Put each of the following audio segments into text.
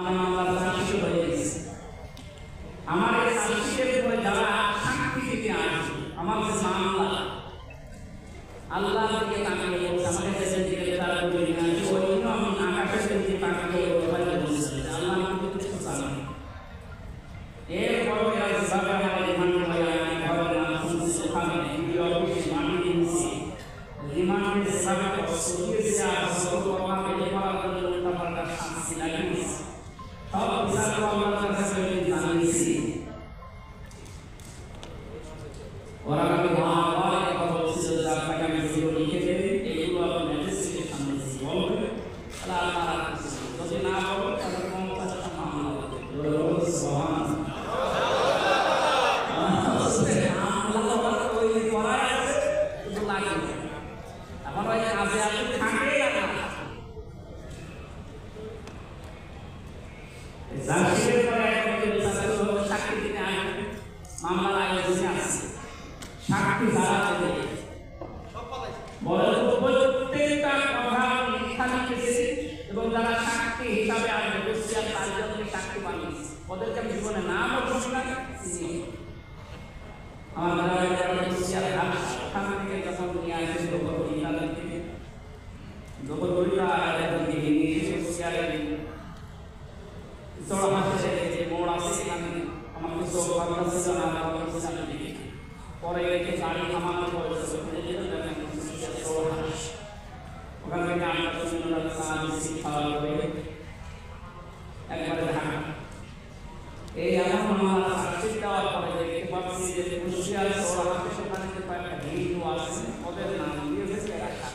মামলার সাক্ষী হয়ে গেছে। আমার এই সাক্ষীদের উপরে যারা সাক্ষী দিতে আসবে, আমার যে মামলা আল্লাহর দিকে তাকিয়ে বলছে, আমাকে দেশের দিকে তারা বলে না, ওই জন্য আমি আকাশের দিকে তাকিয়ে বলছি আল্লাহ আমাকে কিছু জানে। এরপরে যেভাবে আমার রিমান্ড হয়ে আমি ঘরে না শুনছি, ওখানে অফিসে মাটি দিয়েছি, রিমান্ডে যেভাবে সরিয়েছে আর সব কথা বেড়ে করার জন্য উল্টাপাল্টা শাস্তি লাগিয়েছে, সব বিচার আল্লাহর কাছে জানিয়েছি। ওরা আমি বারবার কথা বলছিল যে আপনাকে আমি ভিডিও লিখে দেবে, এগুলো আপনি ম্যাজিস্ট্রেটের সামনে বলবেন, তাহলে আপনারা যদি না বলেন তাহলে ক্ষমতার মামলা হবে। এখন ওই কাজে আপনি থাকবেই না, সাক্ষী দিতে আসবে, মামলার আয়োজনে আছে সাক্ষী যারা দেবে বলে প্রত্যেকটা কথা মিথ্যা লিখেছে এবং যারা সাক্ষী হিসাবে আসবে বসিয়া চারজনকে সাক্ষী বানিয়েছে, ওদেরকে আমি জীবনে নামও বসি না। আমার বসিয়ার ওখান থেকে যখন নিয়ে আসে গোবরগড়িটা নিয়ে এসে বসিয়ারে চড়া মাসে যে মোড় আছে সেখানে আমার কিছু কথা ছিল না, পরে রেখে গাড়ি থামানো হয়েছে, ওখান থেকে একবারে ঢাকা। এই এমন আমার সাক্ষী দেওয়ার পরে দেখতে পাচ্ছি যে কুষ্টিয়ার চৌরাহাটে সেখানে কয়েকটা হিন্দু আছে, ওদের নাম দিয়েছে রাখা।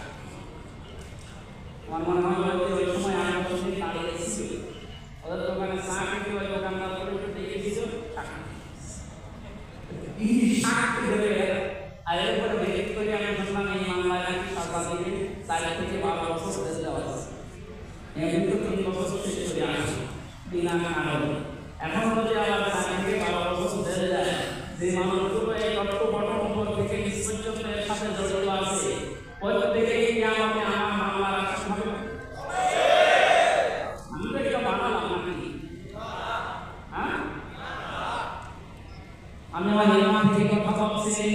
আমার মনে হয় ওই সময় আমি দাঁড়িয়ে এসেছি, ওদের দোকানে চা খেতে ওই দোকানদার করে দেখে দিয়েছিল সাক্ষী দেবে। আর এরপরে ভেরিফাই করে আমি শুনলাম এই মামলায় নাকি সাজা দিবে 4 থেকে 12 বছর জেল দেওয়া আছে। এমনি তো 3 বছর শেষ করে আসে বিনা কারণে। এখন যদি আবার 4 থেকে 12 বছর জেল যায়, যে মানুষগুলো এই তত্ত্ব বটন উপর থেকে নিচ পর্যন্ত এর সাথে জড়িত আছে, প্রত্যেকেই কি আমাকে আমার মামলা রাখতে হবে? আমি তো এটা বানালাম নাকি? হ্যাঁ, আমি আমার ইমাম থেকে কথা বলছি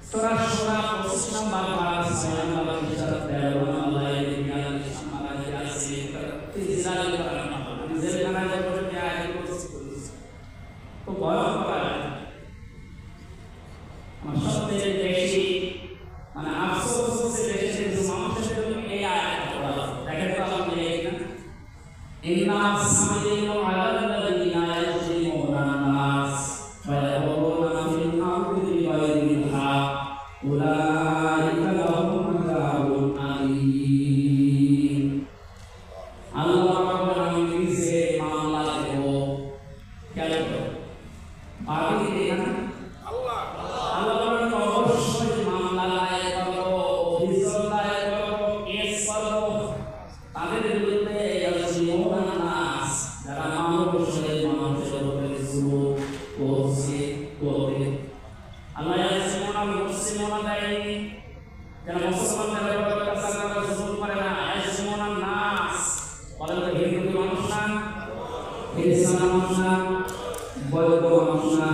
সূরা 25 নম্বর আয়াত সুবহানাল্লাহ ইশারাত দেওয়া আল্লাহ এই জ্ঞান সম্মানা আছে তিজালি করা আমি জেলখানায় যাব যে আয়াত করছি তো ভয়ঙ্কর আমার সবচেয়ে বেশি মানে আফসোস হচ্ছে দেশের যে মানুষের জন্য এই আয়াত পড়া দেখেন তো আল্লাহ বলেন ইন্না সামিলিনা আলাল্লাযিনা ইয়াজলিমুনা নাস ফায়াকুলুনা ফিল আরদি বিগাইরিল হক উলাইকা লাহুম আযাবুন আলীম। আল্লাহ রাব্বুল নিজে মামলা দেব কেন বাকি দেন আল্লাহ বলেন অবশ্যই মামলা দায়ের করো, অভিযোগ দায়ের করো, কেস করো তাদের বিরুদ্ধে ইয়াজলিমুনা নাস যারা মানুষের উপরে জুলুম করছে করবে। আল্লাহ ইয়াজলিমুনা মুসলিমুনা দেয়নি যারা মুসলমানদের উপর অত্যাচার করে জুলুম করে না, ইয়াজলিমুনা নাস বলেন তো হিন্দু মানুষ না, খ্রিস্টান মানুষ না, বৌদ্ধ মানুষ না,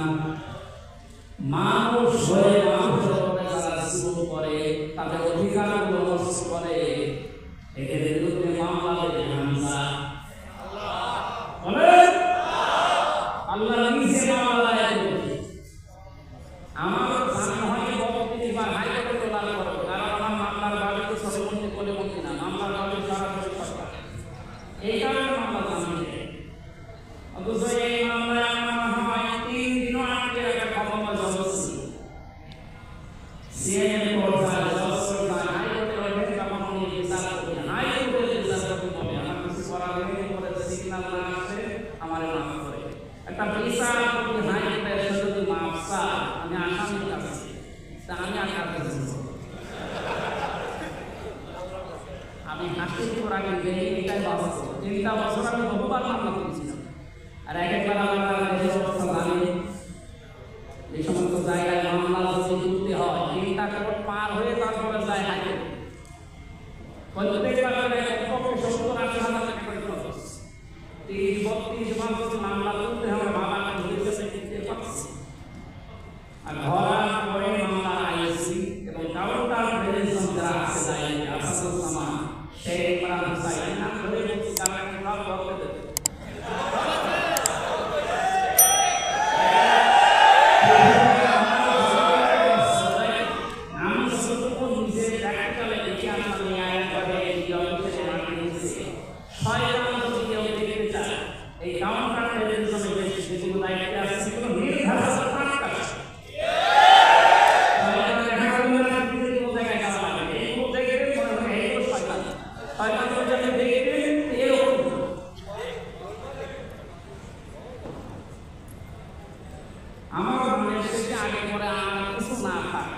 মানুষ হয়ে মানুষের উপরে যারা জুলুম করে তাদের অধিকারগুলো নষ্ট করে এদের বিরুদ্ধে মামলা দেবে হামজা। আল্লাহ নিজে মামলা দায়ের করবে। আমার জানা হয় বক্তব্য বা হাইকোর্টে তোলার করো, কারণ আমার মামলার বাড়িতে সর্বমন্ত্রী বলে বলছি না, মামলার বাড়ি সরাসরি সরকার, এই কারণে মামলা জানিয়ে অথচ এই মামলায় আমার হয় 3 দিনও আটকে রাখার ক্ষমতা জবরদস্তি সিএম কোর্টার জজকোর্টার হাইকোর্টে ওঠে তখন উনি বিচার করবেন, হাইকোর্টে বিচার করতে হবে আমার কিছু করা হয়নি বলে সিগন্যাল না আসে আমার মাফ করে একটা বিচার করতে হাইকোর্টে যদি মাফ চায় আমি আসামির কাছে তা আমি আশা করছি আমি হাসির পর আগে দেখি এটাই বাস্তব। 3টা বছর আমি বহুবার মামলা করেছিলাম আর একবার আমার দেশের অবস্থা জানি এই সমস্ত জায়গায় মামলা যদি করতে হয় 3টা কোর্ট পার হয়ে তারপরে যায় হাইকোর্ট। প্রত্যেকবার কমপক্ষে 70-80 হাজার টাকা করে খরচ, 30-32 বছর মামলা করতে হবে, বাবাকে ধরেছে দিতে পারছি। আর ধরার পরে মামলা আইসি এবং কাউন্টার ভেরিফিকেশন যারা আছে লাইনে আসাদুল সামান শেখ ইমরান হুসাইন না ধরে বলছি তারা সব বলতে দেবে। আমি শুধু নিজে প্র্যাকটিক্যালে দেখে আসলাম ন্যায় করে এই অফিসে মাটি দিয়েছে। শয়তান যদি কেউ দেখতে চায় এই কাউন্টার ভেরিফিকেশনে বেশি যেগুলো লাইনে আছে সেগুলো নির্ধারিত ফাঁকা আছে। আমার মনে হচ্ছে আগে পরে আমার কিছু না থাক,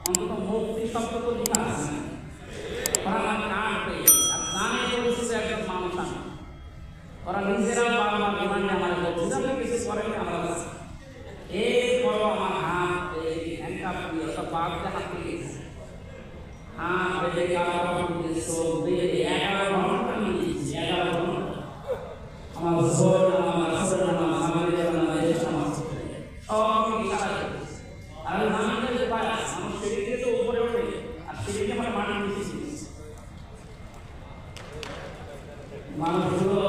অন্তত মুক্তি শব্দ তো লেখা আছে না। ওরা আমার কান পেয়ে আর জানে পরিচিত একজন মানুষ আছে, ওরা নিজেরা বাবা বিমানে আমার বলছে কিছু করেনি আমার কাছে। এরপর আমার হাত একটা একটা বাঘকে হাত পেয়েছে, হাত বেঁধে কাপড় দিয়ে চোখ দিয়ে 11 ঘন্টা নিয়েছি। 11 ঘন্টা আমার জোর আমার আসর নামাজ আমাদের নামাজ সমাজ সব ইশারা করেছে। আর নামাজের যে পায় আমার শরীরে তো উপরে ওঠে আর শরীরে আমার মাটি নিচে মানুষগুলো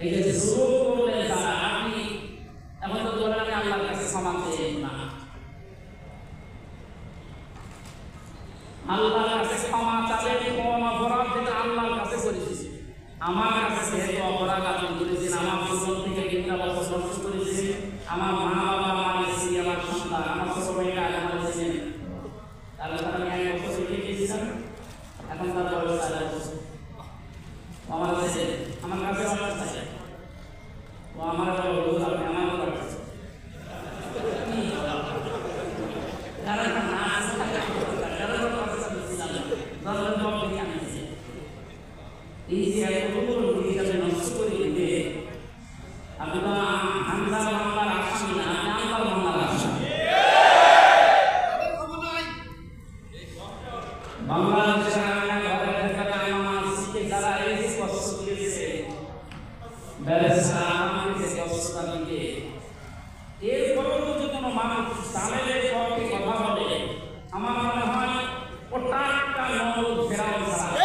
এই যে জুলুম করলে যারা আপনি এখন তো বলেন আমি আল্লাহর কাছে ক্ষমা চেয়ে না, আল্লাহর কাছে ক্ষমা চালে কোন অপরাধ যেটা আল্লাহর কাছে করেছি আমার কাছে যেহেতু অপরাধ আপনি করেছেন, আমার জীবন থেকে 3টা বছর নষ্ট করেছেন, আমার মা বাবা মারেছি, আমার সন্তান আমার ছোট মেয়েটা আমার ছিলেন, তাহলে আমি 1 বছর রেখে দিয়েছিলাম, এখন তার বয়স 4 বছর। আমার কাছে অপরাধ চাই ও আমার আপনি আমার এই যে এতগুলো নিজেকে নষ্ট করে দিবে, আপনি তো হামজা মামলার আসামি না, আপনি আল্লাহর মামলার আসামি। বাংলাদেশের ঘরে থাকা আমার শিখে যারা এই যে কষ্ট দিয়েছে ব্যারিস্টার আমাকে কষ্টটা দিতে, এরপরেও যদি কোনো মানুষ তালের পক্ষে কথা বলে আমার মনে হয় ওটা একটা নরক ফেরাও ছাড়া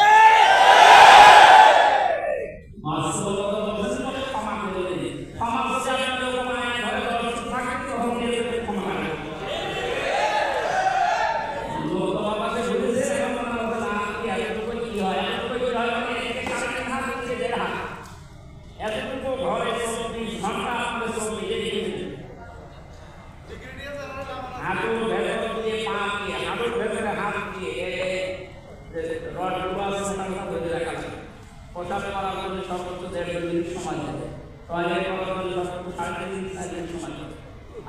পোশাক করার জন্য সর্বোচ্চ 1.5 মিনিট সময় লাগে, টয়লেট করার জন্য সর্বোচ্চ 3.5 মিনিট সময় লাগে,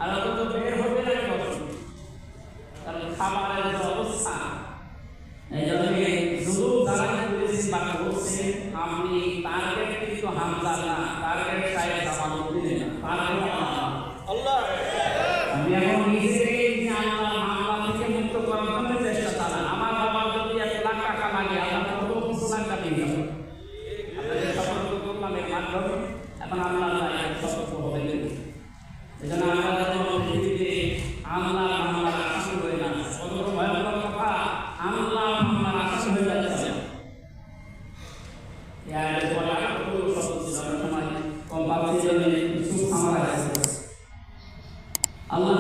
আর অত বের হতে লাগে কষ্ট, কারণ খাবারের যে অবস্থা। এই জন্য জুলুম যারা করেছেন বা করছেন, আপনি টার্গেট কিন্তু হামজা না, টার্গেট সাহেব জামালউদ্দিন না, টার্গেট আল্লাহ। আমি এখন নিজেকে আল্লাহ মামলা থেকে মুক্ত করার জন্য চেষ্টা চালাই। আমার বাবার যদি 1 লাখ টাকা লাগে আমার কত কিছু টাকা দিয়ে দেবো সতর্ক করলামের মাধ্যমে, এখন আল্লাহ সতর্ক হবে। এই জন্য আমরা পৃথিবীতে আল্লাহ মামলার আসামি হয়ে না, কত ভয়ঙ্কর কথা, আল্লাহ মামলার আসামি হয়ে যাচ্ছে। এরপরে আরো সময় কম পাচ্ছি জন্য কিছু আমার আছে। আল্লাহ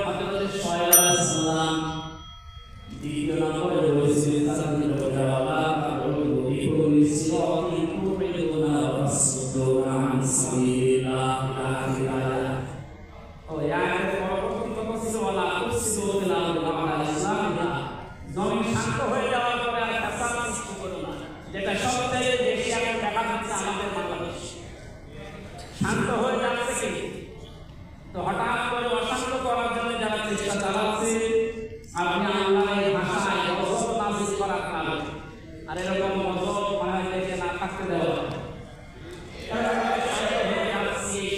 হযরত শুআয়ব আলাইহিস সালাম দ্বিতীয় নম্বরে বলেছিলেন তাদের বাবা শান্ত হয়ে যাওয়ার পরে আর ফ্যাসাদ সৃষ্টি করো না, যেটা সবচেয়ে বেশি এখন দেখা যাচ্ছে আমাদের বাংলাদেশ। শান্ত হয়ে যাচ্ছে কি তো হঠাৎ করে অশান্ত করার জন্য যারা চেষ্টা চালাচ্ছে, আপনি আল্লাহর ভাষায় গজব নাযিল করার কারণে আর এরকম গজব মানে দেশে না থাকতে দেওয়া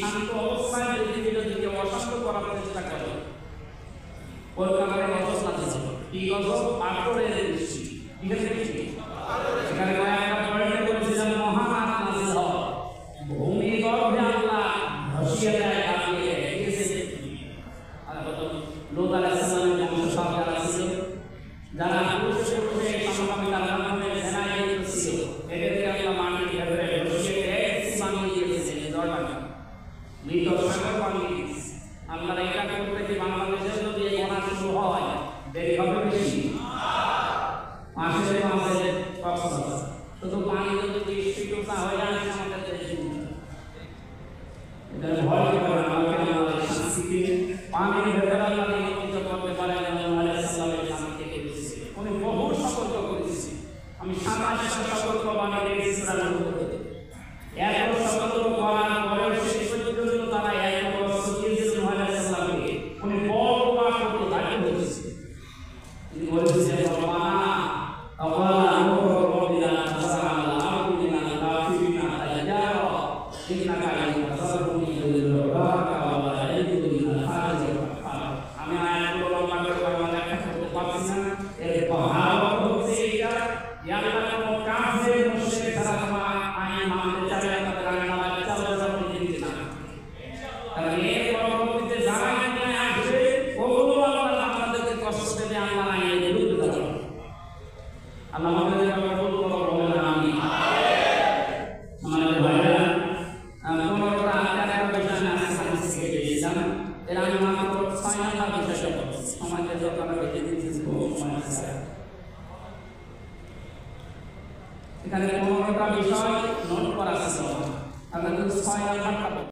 শান্ত অবস্থায় পৃথিবী যদি কেউ অশান্ত করার চেষ্টা করে ওর কারণে গজব নাযিল হবে। কি গজব? পাথরের বৃষ্টি। ঠিক আছে, এখানে কয়েকটা পয়েন্টে বলেছিলাম মহান নাযিল হওয়া, ইন্নাকা আলাইকা সাবরুনি বিল-রাকা ওয়া আ'ইদু বিল-খারিজ ওয়াল-ফার। আমি আয়াতগুলো লম্বা করে বাংলা ব্যাখ্যা করতে পারছি না। এর ভাবার্থ হচ্ছে এটা যে আল্লাহ কোন কাফের মুশরিক যারা তোমার আইন মানতে চায় না, তাদের আইন মানতে চায় না, দিতে না। কারণ এর পরবর্তীতে যারা আইনে আসবে ওগুলো আল্লাহ আমাদেরকে কষ্ট দেবে, আল্লাহ আইনের বিরুদ্ধে যাবে। আল্লাহ আমাদের কবুল করুন, বলেন আমিন। আমাদের ভাইরা পনেরোটা আয়াতের বিষয় নিয়ে হাদিস থেকে পেয়েছিলাম। এর আমি মাত্র 6 নাম্বার বিষয় বলছি। আমাদের যত আমরা বেঁচে দিচ্ছি সময় আছে। এখানে 15টা বিষয় নোট করা আছে। আমরা 6 নাম্বারটা